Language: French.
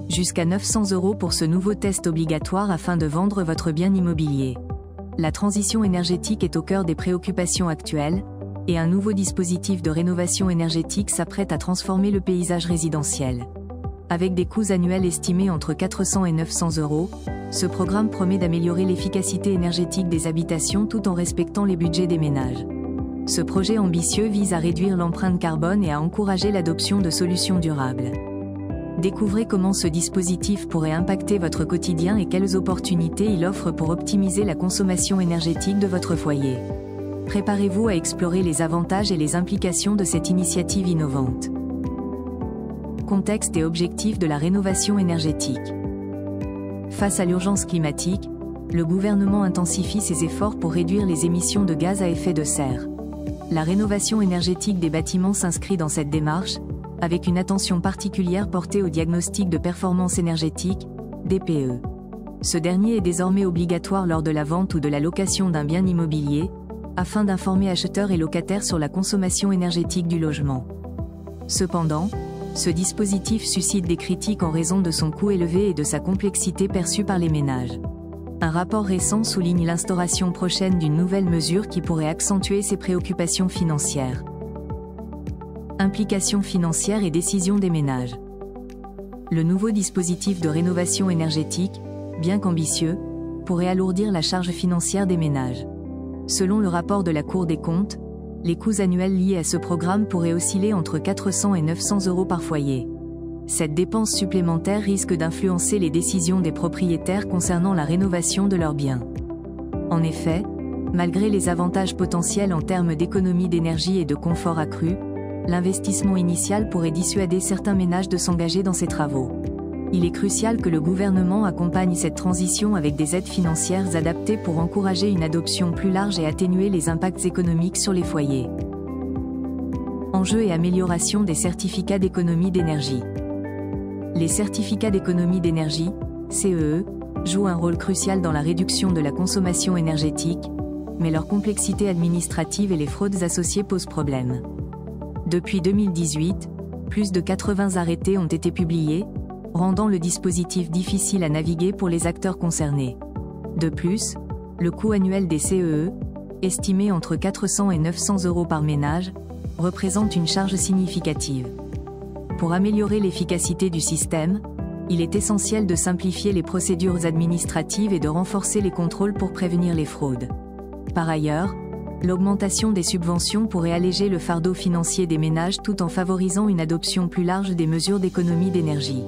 Jusqu'à 900 € pour ce nouveau test obligatoire afin de vendre votre bien immobilier. La transition énergétique est au cœur des préoccupations actuelles, et un nouveau dispositif de rénovation énergétique s'apprête à transformer le paysage résidentiel. Avec des coûts annuels estimés entre 400 et 900 €, ce programme promet d'améliorer l'efficacité énergétique des habitations tout en respectant les budgets des ménages. Ce projet ambitieux vise à réduire l'empreinte carbone et à encourager l'adoption de solutions durables. Découvrez comment ce dispositif pourrait impacter votre quotidien et quelles opportunités il offre pour optimiser la consommation énergétique de votre foyer. Préparez-vous à explorer les avantages et les implications de cette initiative innovante. Contexte et objectifs de la rénovation énergétique. Face à l'urgence climatique, le gouvernement intensifie ses efforts pour réduire les émissions de gaz à effet de serre. La rénovation énergétique des bâtiments s'inscrit dans cette démarche, avec une attention particulière portée au diagnostic de performance énergétique, DPE. Ce dernier est désormais obligatoire lors de la vente ou de la location d'un bien immobilier, afin d'informer acheteurs et locataires sur la consommation énergétique du logement. Cependant, ce dispositif suscite des critiques en raison de son coût élevé et de sa complexité perçue par les ménages. Un rapport récent souligne l'instauration prochaine d'une nouvelle mesure qui pourrait accentuer ces préoccupations financières. Implications financières et décisions des ménages. Le nouveau dispositif de rénovation énergétique, bien qu'ambitieux, pourrait alourdir la charge financière des ménages. Selon le rapport de la Cour des comptes, les coûts annuels liés à ce programme pourraient osciller entre 400 et 900 € par foyer. Cette dépense supplémentaire risque d'influencer les décisions des propriétaires concernant la rénovation de leurs biens. En effet, malgré les avantages potentiels en termes d'économie d'énergie et de confort accru, l'investissement initial pourrait dissuader certains ménages de s'engager dans ces travaux. Il est crucial que le gouvernement accompagne cette transition avec des aides financières adaptées pour encourager une adoption plus large et atténuer les impacts économiques sur les foyers. Enjeux et amélioration des certificats d'économie d'énergie. Les certificats d'économie d'énergie, CEE, jouent un rôle crucial dans la réduction de la consommation énergétique, mais leur complexité administrative et les fraudes associées posent problème. Depuis 2018, plus de 80 arrêtés ont été publiés, rendant le dispositif difficile à naviguer pour les acteurs concernés. De plus, le coût annuel des CEE, estimé entre 400 et 900 € par ménage, représente une charge significative. Pour améliorer l'efficacité du système, il est essentiel de simplifier les procédures administratives et de renforcer les contrôles pour prévenir les fraudes. Par ailleurs, l'augmentation des subventions pourrait alléger le fardeau financier des ménages tout en favorisant une adoption plus large des mesures d'économie d'énergie.